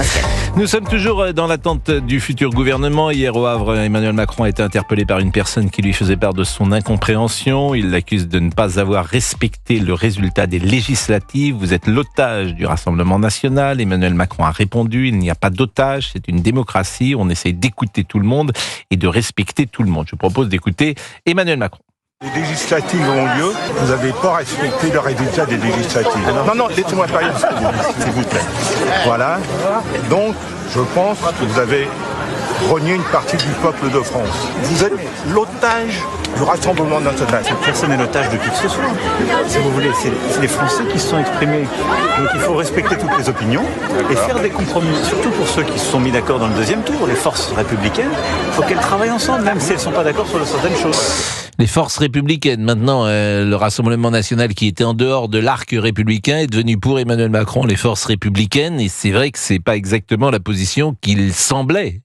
Pascal. Nous sommes toujours dans l'attente du futur gouvernement. Hier au Havre, Emmanuel Macron a été interpellé par une personne qui lui faisait part de son incompréhension. Il l'accuse de ne pas avoir respecté le résultat des législatives. Vous êtes l'otage du Rassemblement national. Emmanuel Macron a répondu, il n'y a pas d'otage, c'est une démocratie. On essaye d'écouter tout le monde et de respecter tout le monde. Je propose d'écouter Emmanuel Macron. Les législatives ont lieu, vous n'avez pas respecté le résultat des législatives. Non, laissez-moi parler, s'il vous plaît. Voilà. Donc, je pense que vous avez renié une partie du peuple de France. Vous êtes l'otage du Rassemblement national. Personne n'est l'otage de qui que ce soit. Si vous voulez, c'est les Français qui se sont exprimés. Donc il faut respecter toutes les opinions et faire des compromis. Surtout pour ceux qui se sont mis d'accord dans le deuxième tour, les forces républicaines. Il faut qu'elles travaillent ensemble, même si elles ne sont pas d'accord sur certaines choses. Les forces républicaines, maintenant, le Rassemblement national qui était en dehors de l'arc républicain est devenu pour Emmanuel Macron les forces républicaines. Et c'est vrai que c'est pas exactement la position qu'il semblait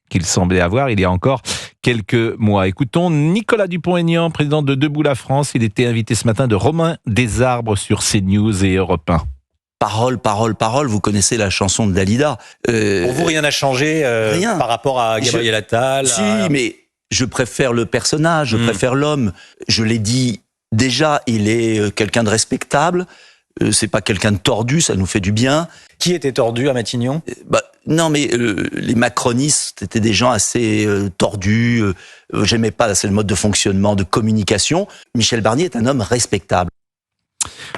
avoir il y a encore quelques mois. Écoutons Nicolas Dupont-Aignan, président de Debout la France. Il était invité ce matin de Romain Desarbres sur CNews et Europe 1. Parole, parole, parole, vous connaissez la chanson de Dalida. Pour vous, rien n'a changé rien. Par rapport à Gabriel Attal Si, mais je préfère le personnage, je préfère l'homme. Je l'ai dit déjà, il est quelqu'un de respectable. C'est pas quelqu'un de tordu, ça nous fait du bien. Qui était tordu à Matignon? Non, mais les macronistes étaient des gens assez tordus. J'aimais pas, c'est le mode de fonctionnement, de communication. Michel Barnier est un homme respectable.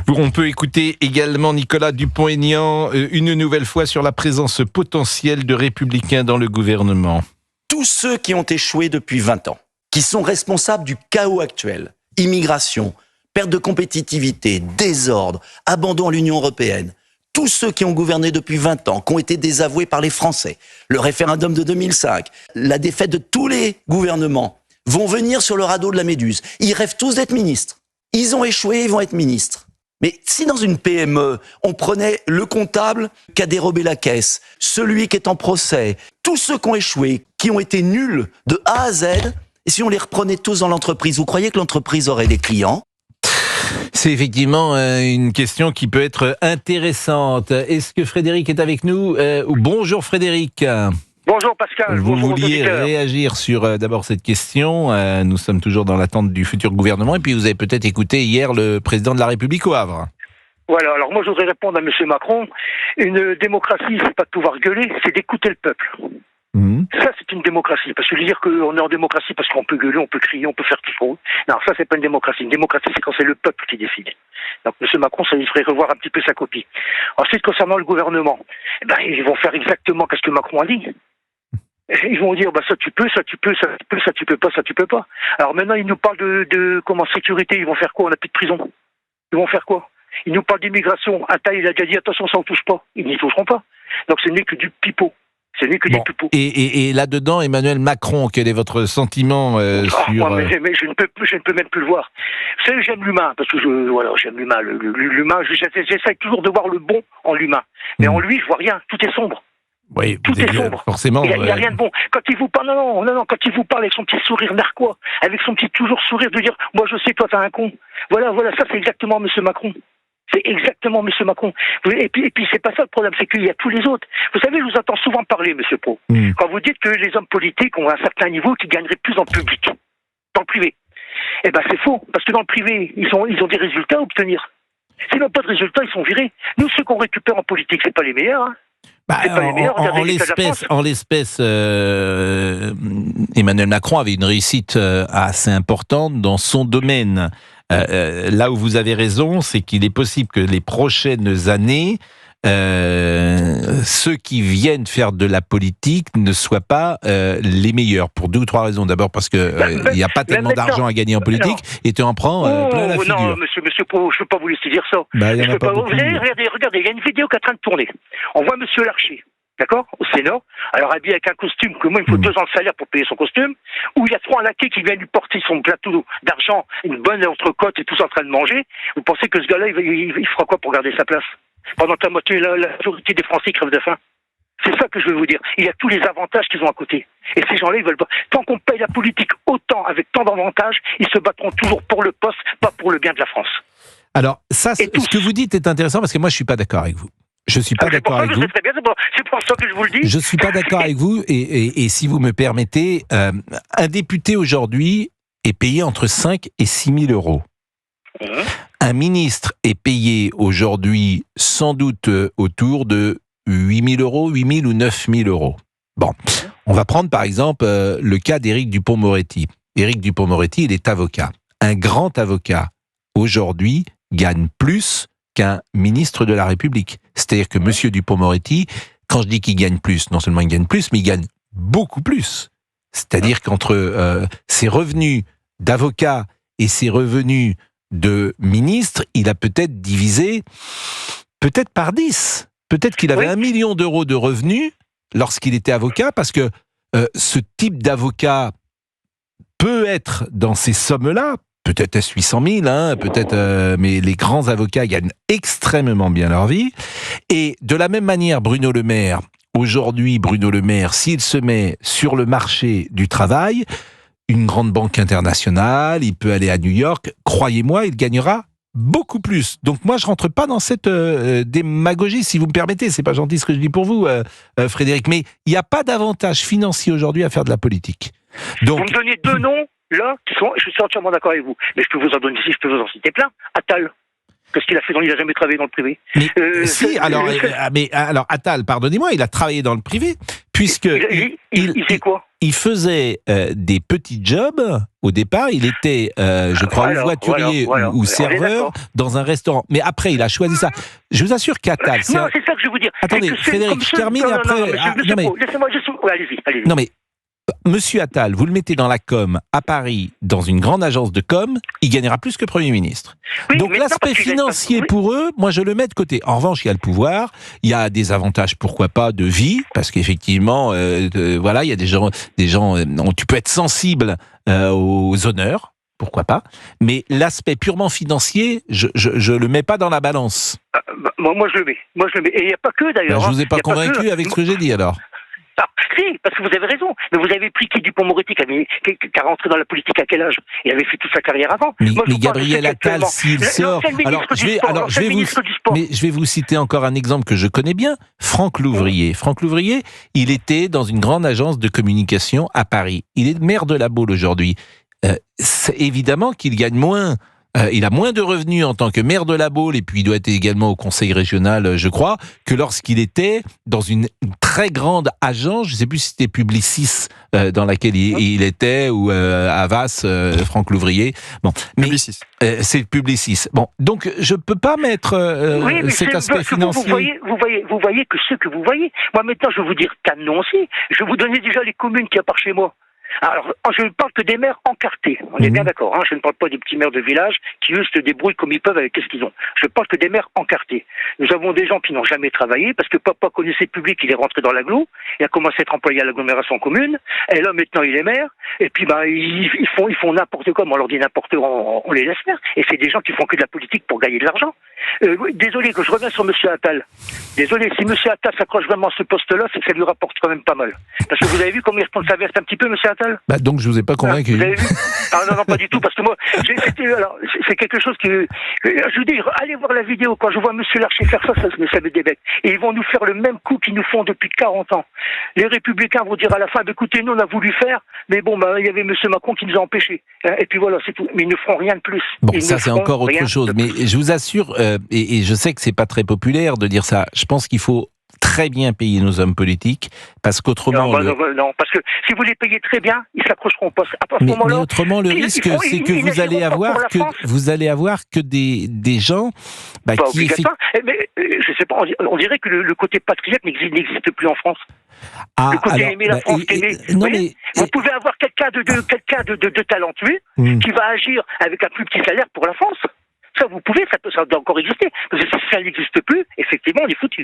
On peut écouter également Nicolas Dupont-Aignan une nouvelle fois sur la présence potentielle de républicains dans le gouvernement. Tous ceux qui ont échoué depuis 20 ans, qui sont responsables du chaos actuel, immigration, perte de compétitivité, désordre, abandon à l'Union européenne, tous ceux qui ont gouverné depuis 20 ans, qui ont été désavoués par les Français, le référendum de 2005, la défaite de tous les gouvernements, vont venir sur le radeau de la Méduse. Ils rêvent tous d'être ministres. Ils ont échoué, ils vont être ministres. Mais si dans une PME, on prenait le comptable qui a dérobé la caisse, celui qui est en procès, tous ceux qui ont échoué, qui ont été nuls de A à Z, et si on les reprenait tous dans l'entreprise, vous croyez que l'entreprise aurait des clients ? C'est effectivement une question qui peut être intéressante. Est-ce que Frédéric est avec nous ? Bonjour Frédéric. Bonjour Pascal. Vous Bonjour vouliez réagir sur d'abord cette question. Nous sommes toujours dans l'attente du futur gouvernement. Et puis vous avez peut-être écouté hier le président de la République au Havre. Voilà, alors moi je voudrais répondre à M. Macron. Une démocratie, c'est pas de pouvoir gueuler, c'est d'écouter le peuple. Ça, c'est une démocratie. Parce que je veux dire qu'on est en démocratie parce qu'on peut gueuler, on peut crier, on peut faire tout ce qu'on veut. Non, ça, c'est pas une démocratie. Une démocratie, c'est quand c'est le peuple qui décide. Donc, M. Macron, ça lui ferait revoir un petit peu sa copie. Ensuite, concernant le gouvernement, ils vont faire exactement ce que Macron a dit. Ils vont dire, ça tu peux, ça tu peux, ça tu peux, ça tu peux pas, ça tu peux pas. Alors maintenant, ils nous parlent de sécurité, ils vont faire quoi? On n'a plus de prison. Ils vont faire quoi? Ils nous parlent d'immigration. Attal, il a déjà dit, attention, ça on touche pas. Ils n'y toucheront pas. Donc, ce n'est que du pipeau. Ce n'est que du pipeau. Et là-dedans, Emmanuel Macron, quel est votre sentiment sur... Mais je ne peux même plus le voir. Vous savez, j'aime l'humain, parce que j'aime l'humain. L'humain, j'essaie toujours de voir le bon en l'humain. Mais en lui, je vois rien. Tout est sombre. Oui, tout est sombre. Forcément. Il n'y a rien de bon. Quand il vous parle, non, quand il vous parle avec son petit sourire narquois, avec son petit toujours sourire de dire, moi je sais, toi t'es un con. Voilà, ça c'est exactement M. Macron. C'est exactement M. Macron. Et puis c'est pas ça le problème, c'est qu'il y a tous les autres. Vous savez, je vous entends souvent parler, M. Pro, quand vous dites que les hommes politiques ont un certain niveau qui gagneraient plus dans le public, dans le privé. Eh ben c'est faux, parce que dans le privé, ils ont des résultats à obtenir. S'ils n'ont pas de résultats, ils sont virés. Nous, ceux qu'on récupère en politique, c'est pas les meilleurs, hein. En l'espèce, Emmanuel Macron avait une réussite assez importante dans son domaine. Là où vous avez raison, c'est qu'il est possible que les prochaines années, ceux qui viennent faire de la politique ne soient pas les meilleurs, pour 2 ou 3 raisons. D'abord parce que il n'y a pas tellement d'argent à gagner en politique, et tu en prends plein la figure. Non, monsieur Pro, je ne peux pas vous laisser dire ça. Regardez, il y a une vidéo qui est en train de tourner. On voit monsieur Larcher, d'accord, au Sénat, alors habillé avec un costume que moi il me faut 2 ans de salaire pour payer son costume, où il y a 3 laquais qui viennent lui porter son plateau d'argent, une bonne entrecôte et tous en train de manger. Vous pensez que ce gars-là, il fera quoi pour garder sa place pendant que la majorité des Français crèvent de faim? C'est ça que je veux vous dire. Il y a tous les avantages qu'ils ont à côté. Et ces gens-là, ils veulent pas. Tant qu'on paye la politique autant, avec tant d'avantages, ils se battront toujours pour le poste, pas pour le bien de la France. Alors, ça, ce que vous dites est intéressant, parce que moi, je suis pas d'accord avec vous. Je suis pas d'accord avec vous. C'est pour ça que je vous le dis. Je suis pas d'accord avec vous. Et si vous me permettez, un député aujourd'hui est payé entre 5 et 6 000 euros. Un ministre est payé aujourd'hui sans doute autour de 8 000 euros, 8 000 ou 9 000 euros. Bon, on va prendre par exemple le cas d'Éric Dupond-Moretti. Éric Dupond-Moretti, il est avocat. Un grand avocat, aujourd'hui, gagne plus qu'un ministre de la République. C'est-à-dire que M. Dupond-Moretti, quand je dis qu'il gagne plus, non seulement il gagne plus, mais il gagne beaucoup plus. C'est-à-dire qu'entre ses revenus d'avocat et ses revenus de ministre, il a peut-être divisé, peut-être par 10. Peut-être qu'il avait 1 million d'euros de revenus lorsqu'il était avocat, parce que ce type d'avocat peut être dans ces sommes-là, peut-être est-ce 800 000, peut-être, mais les grands avocats gagnent extrêmement bien leur vie. Et de la même manière, Bruno Le Maire, aujourd'hui, s'il se met sur le marché du travail, une grande banque internationale, il peut aller à New York, croyez-moi, il gagnera beaucoup plus. Donc moi, je rentre pas dans cette démagogie, si vous me permettez. C'est pas gentil ce que je dis pour vous, Frédéric, mais il n'y a pas d'avantage financier aujourd'hui à faire de la politique. Donc, vous me donnez 2 noms, là, je suis entièrement d'accord avec vous. Mais je peux vous en donner, si je peux vous en citer plein. Attal. Qu'est-ce qu'il a fait? Il n'a jamais travaillé dans le privé. Mais alors Attal, pardonnez-moi, il a travaillé dans le privé, puisque il fait quoi? Il faisait des petits jobs. Au départ, il était, je crois, voiturier ou serveur dans un restaurant. Mais après, il a choisi ça. Je vous assure qu'Attal... Non, c'est ça que je veux vous dire. Attendez, Frédéric, je termine après... Laissez-moi juste... Allez-y. Non, mais Monsieur Attal, vous le mettez dans la com à Paris, dans une grande agence de com, il gagnera plus que Premier ministre. Oui, donc l'aspect financier pour eux, moi je le mets de côté. En revanche, il y a le pouvoir, il y a des avantages, pourquoi pas, de vie, parce qu'effectivement, voilà, il y a des gens, tu peux être sensible aux honneurs, pourquoi pas, mais l'aspect purement financier, je le mets pas dans la balance. Moi je le mets. Et il n'y a pas que d'ailleurs. Je vous ai pas convaincu avec ce que j'ai dit alors. Ah, si, parce que vous avez raison. Mais vous avez pris qui Dupond-Moretti qui a rentré dans la politique à quel âge? Il avait fait toute sa carrière avant. Mais Gabriel Attal, s'il sort... je vais vous citer encore un exemple que je connais bien. Franck Louvrier. Franck Louvrier, il était dans une grande agence de communication à Paris. Il est maire de La Baule aujourd'hui. C'est évidemment qu'il gagne moins. Il a moins de revenus en tant que maire de La Baule, et puis il doit être également au conseil régional, je crois, que lorsqu'il était dans une très grande agence, je ne sais plus si c'était Publicis dans laquelle il était, ou Havas, Franck Louvrier. Bon, Publicis. C'est Publicis. Bon, donc je ne peux pas mettre cet aspect financier. Vous voyez que ce que vous voyez. Moi maintenant, je vais vous dire canon aussi. Je vais vous donner déjà les communes qu'il y a par chez moi. Alors, je ne parle que des maires encartés. On est bien d'accord, hein. Je ne parle pas des petits maires de village qui, eux, se débrouillent comme ils peuvent avec ce qu'ils ont. Je parle que des maires encartés. Nous avons des gens qui n'ont jamais travaillé parce que papa connaissait le public, il est rentré dans l'agglo, il a commencé à être employé à l'agglomération commune, et là, maintenant, il est maire, et puis, ils font n'importe quoi, on leur dit n'importe quoi, on les laisse faire. Et c'est des gens qui font que de la politique pour gagner de l'argent. Désolé que je reviens sur monsieur Attal. Désolé, si monsieur Attal s'accroche vraiment à ce poste-là, c'est que ça lui rapporte quand même pas mal. Parce que vous avez vu comment il retourne sa veste un petit peu, monsieur Attal? Donc je vous ai pas convaincu. Vous avez vu? Non, pas du tout, parce que moi, c'est quelque chose que... Je veux dire, allez voir la vidéo, quand je vois monsieur Larcher faire ça me débecte. Et ils vont nous faire le même coup qu'ils nous font depuis 40 ans. Les Républicains vont dire à la fin, écoutez, nous on a voulu faire, mais bon, il y avait monsieur Macron qui nous a empêchés. Et puis voilà, c'est tout. Mais ils ne feront rien de plus. Bon, ça c'est encore autre chose. Mais je vous assure, et je sais que c'est pas très populaire de dire ça, je pense qu'il faut très bien payer nos hommes politiques, parce qu'autrement... Non, parce que si vous les payez très bien, ils s'approcheront pas. Mais autrement, le risque, c'est que vous allez avoir que des gens qui... Mais je sais pas, on dirait que le côté patriote n'existe plus en France. Le côté aimer la France, vous pouvez avoir quelqu'un de talentueux qui va agir avec un plus petit salaire pour la France. Ça, vous pouvez, ça doit encore exister. Parce que si ça n'existe plus, effectivement, on est foutu.